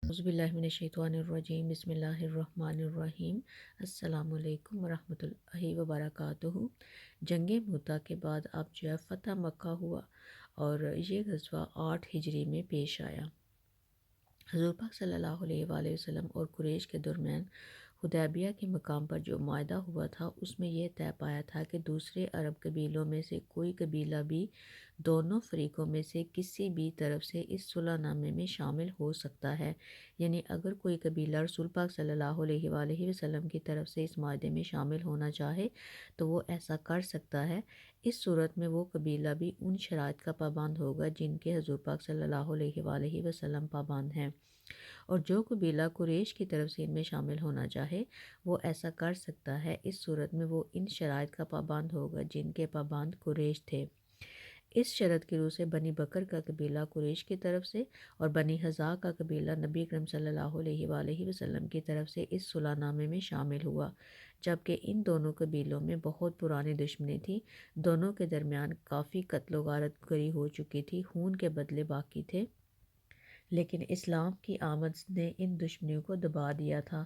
اعوذ باللہ من الشیطان الرجیم، بسم اللہ الرحمن الرحیم۔ السلام علیکم ورحمۃ اللہ وبرکاتہ۔ جنگ موتا کے بعد اب جو ہے فتح مکہ ہوا اور یہ غزوہ 8 ہجری میں پیش آیا۔ حضور پاک صلی اللہ علیہ وآلہ وسلم اور قریش کے درمیان حدیبیہ کے مقام پر جو معاہدہ ہوا تھا اس میں یہ طے پایا تھا کہ دوسرے عرب قبیلوں میں سے کوئی قبیلہ بھی دونوں فریقوں میں سے کسی بھی طرف سے اس صلح نامے میں شامل ہو سکتا ہے، یعنی اگر کوئی قبیلہ رسول پاک صلی اللہ علیہ وآلہ وسلم کی طرف سے اس معاہدے میں شامل ہونا چاہے تو وہ ایسا کر سکتا ہے۔ اس صورت میں وہ قبیلہ بھی ان شرائط کا پابند ہوگا جن کے حضور پاک صلی اللہ علیہ وآلہ وسلم پابند ہیں، اور جو قبیلہ قریش کی طرف سے ان میں شامل ہونا چاہے وہ ایسا کر سکتا ہے۔ اس صورت میں وہ ان شرائط کا پابند ہوگا جن کے پابند قریش تھے۔ اس شرط کی روح سے بنی بکر کا قبیلہ قریش کی طرف سے اور بنی حذا کا قبیلہ نبی اکرم صلی اللہ علیہ وآلہ وسلم کی طرف سے اس صلح نامے میں شامل ہوا، جبکہ ان دونوں قبیلوں میں بہت پرانی دشمنی تھی۔ دونوں کے درمیان کافی قتل و غارت گری ہو چکی تھی، خون کے بدلے باقی تھے، لیکن اسلام کی آمد نے ان دشمنیوں کو دبا دیا تھا۔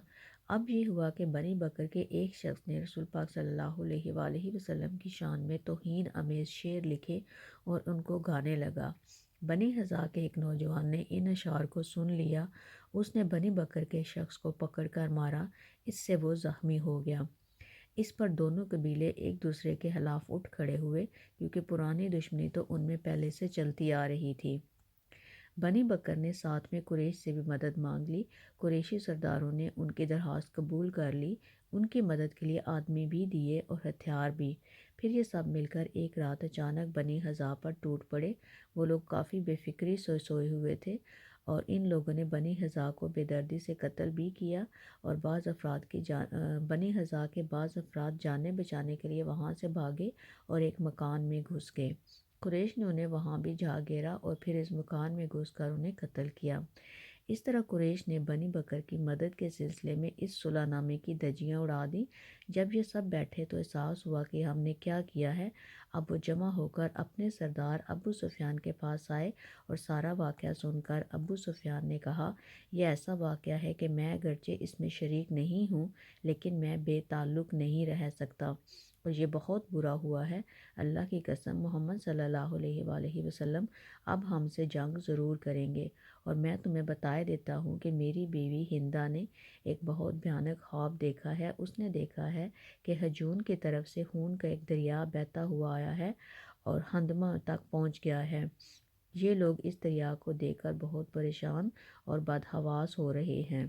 اب یہ ہوا کہ بنی بکر کے ایک شخص نے رسول پاک صلی اللہ علیہ وآلہ وسلم کی شان میں توہین آمیز شعر لکھے اور ان کو گانے لگا۔ بنی حذا کے ایک نوجوان نے ان اشعار کو سن لیا، اس نے بنی بکر کے شخص کو پکڑ کر مارا، اس سے وہ زخمی ہو گیا۔ اس پر دونوں قبیلے ایک دوسرے کے خلاف اٹھ کھڑے ہوئے، کیونکہ پرانی دشمنی تو ان میں پہلے سے چلتی آ رہی تھی۔ بنی بکر نے ساتھ میں قریش سے بھی مدد مانگ لی۔ قریشی سرداروں نے ان کی درخواست قبول کر لی، ان کی مدد کے لیے آدمی بھی دیے اور ہتھیار بھی۔ پھر یہ سب مل کر ایک رات اچانک بنی حذا پر ٹوٹ پڑے۔ وہ لوگ کافی بے فکری سے سوئے ہوئے تھے اور ان لوگوں نے بنی حذا کو بے دردی سے قتل بھی کیا، اور بنی حذا کے بعض افراد جانیں بچانے کے لیے وہاں سے بھاگے اور ایک مکان میں گھس گئے۔ قریش نے انہیں وہاں بھی جا گھیرا اور پھر اس مکان میں گھس کر انہیں قتل کیا۔ اس طرح قریش نے بنی بکر کی مدد کے سلسلے میں اس صلح نامے کی دھجیاں اڑا دیں۔ جب یہ سب بیٹھے تو احساس ہوا کہ ہم نے کیا کیا ہے۔ اب وہ جمع ہو کر اپنے سردار ابو سفیان کے پاس آئے اور سارا واقعہ سن کر ابو سفیان نے کہا، یہ ایسا واقعہ ہے کہ میں اگرچہ اس میں شریک نہیں ہوں لیکن میں بے تعلق نہیں رہ سکتا، اور یہ بہت برا ہوا ہے۔ اللہ کی قسم، محمد صلی اللہ علیہ وآلہ وسلم اب ہم سے جنگ ضرور کریں گے، اور میں تمہیں بتائے دیتا ہوں کہ میری بیوی ہندا نے ایک بہت بھیانک خواب دیکھا ہے۔ اس نے دیکھا ہے کہ ہجون کی طرف سے خون کا ایک دریا بہتا ہوا آیا ہے اور ہندمہ تک پہنچ گیا ہے۔ یہ لوگ اس دریا کو دیکھ کر بہت پریشان اور بدحواس ہو رہے ہیں۔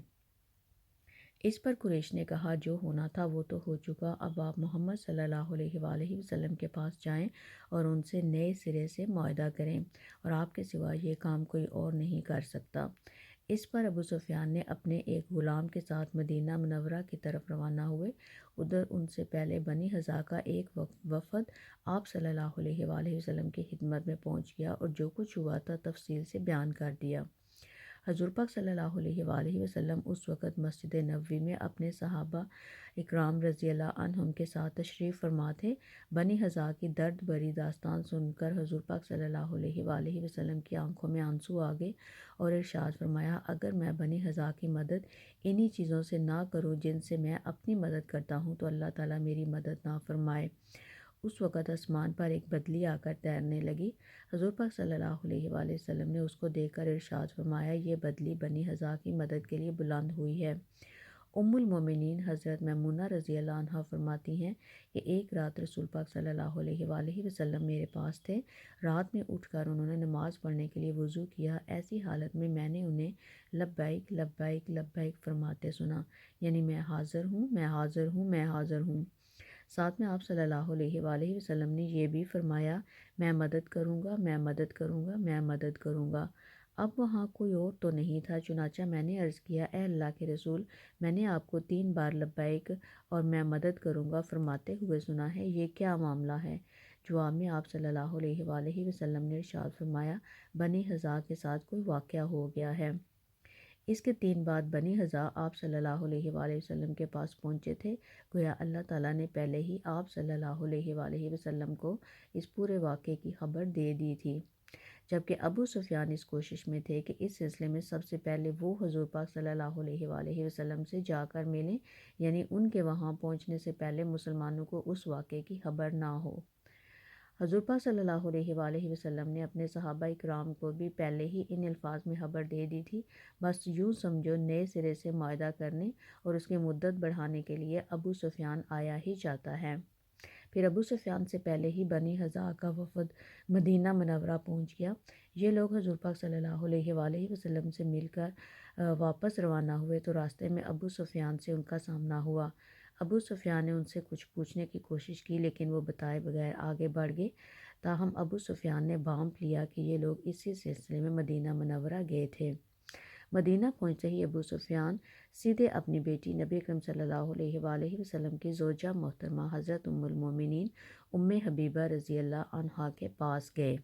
اس پر قریش نے کہا، جو ہونا تھا وہ تو ہو چکا، اب آپ محمد صلی اللہ علیہ وآلہ وسلم کے پاس جائیں اور ان سے نئے سرے سے معاہدہ کریں، اور آپ کے سوا یہ کام کوئی اور نہیں کر سکتا۔ اس پر ابو سفیان نے اپنے ایک غلام کے ساتھ مدینہ منورہ کی طرف روانہ ہوئے۔ ادھر ان سے پہلے بنی حذا کا ایک وفد آپ صلی اللہ علیہ وآلہ وسلم کی خدمت میں پہنچ گیا اور جو کچھ ہوا تھا تفصیل سے بیان کر دیا۔ حضور پاک صلی اللہ علیہ وآلہ وسلم اس وقت مسجد نبوی میں اپنے صحابہ اکرام رضی اللہ عنہم کے ساتھ تشریف فرما تھے۔ بنی حذا کی درد بھری داستان سن کر حضور پاک صلی اللہ علیہ وآلہ وسلم کی آنکھوں میں آنسو آ گئے اور ارشاد فرمایا، اگر میں بنی حذا کی مدد انہی چیزوں سے نہ کروں جن سے میں اپنی مدد کرتا ہوں تو اللہ تعالیٰ میری مدد نہ فرمائے۔ اس وقت آسمان پر ایک بدلی آ کر تیرنے لگی۔ حضور پاک صلی اللہ علیہ وآلہ وسلم نے اس کو دیکھ کر ارشاد فرمایا، یہ بدلی بنی حذا کی مدد کے لیے بلند ہوئی ہے۔ ام المومنین حضرت میمونہ رضی اللہ عنہا فرماتی ہیں کہ ایک رات رسول پاک صلی اللہ علیہ وآلہ وسلم میرے پاس تھے۔ رات میں اٹھ کر انہوں نے نماز پڑھنے کے لیے وضو کیا۔ ایسی حالت میں میں نے انہیں لبیک لبیک لبیک فرماتے سنا، یعنی میں حاضر ہوں، میں حاضر ہوں، میں حاضر ہوں۔ ساتھ میں آپ صلی اللہ علیہ وآلہ وسلم نے یہ بھی فرمایا، میں مدد کروں گا، میں مدد کروں گا، میں مدد کروں گا۔ اب وہاں کوئی اور تو نہیں تھا، چنانچہ میں نے عرض کیا، اے اللہ کے رسول، میں نے آپ کو 3 بار لبیک اور میں مدد کروں گا فرماتے ہوئے سنا ہے، یہ کیا معاملہ ہے؟ جواب میں آپ صلی اللہ علیہ وآلہ وسلم نے ارشاد فرمایا، بنی حذا کے ساتھ کوئی واقعہ ہو گیا ہے۔ اس کے 3 بعد بنی حذا آپ صلی اللہ علیہ وآلہ وسلم کے پاس پہنچے تھے، گویا اللہ تعالیٰ نے پہلے ہی آپ صلی اللہ علیہ وآلہ وسلم کو اس پورے واقعے کی خبر دے دی تھی۔ جبکہ ابو سفیان اس کوشش میں تھے کہ اس سلسلے میں سب سے پہلے وہ حضور پاک صلی اللہ علیہ وآلہ وسلم سے جا کر ملیں، یعنی ان کے وہاں پہنچنے سے پہلے مسلمانوں کو اس واقعے کی خبر نہ ہو۔ حضور پاک صلی اللہ علیہ وآلہ وسلم نے اپنے صحابہ اکرام کو بھی پہلے ہی ان الفاظ میں خبر دے دی تھی، بس یوں سمجھو نئے سرے سے معاہدہ کرنے اور اس کی مدت بڑھانے کے لیے ابو سفیان آیا ہی جاتا ہے۔ پھر ابو سفیان سے پہلے ہی بنی حذا کا وفد مدینہ منورہ پہنچ گیا۔ یہ لوگ حضور پاک صلی اللہ علیہ وآلہ وسلم سے مل کر واپس روانہ ہوئے تو راستے میں ابو سفیان سے ان کا سامنا ہوا۔ ابو سفیان نے ان سے کچھ پوچھنے کی کوشش کی لیکن وہ بتائے بغیر آگے بڑھ گئے، تاہم ابو سفیان نے بھانپ لیا کہ یہ لوگ اسی سلسلے میں مدینہ منورہ گئے تھے۔ مدینہ پہنچتے ہی ابو سفیان سیدھے اپنی بیٹی نبی اکرم صلی اللہ علیہ وآلہ وسلم کی زوجہ محترمہ حضرت ام المومنین ام حبیبہ رضی اللہ عنہا کے پاس گئے۔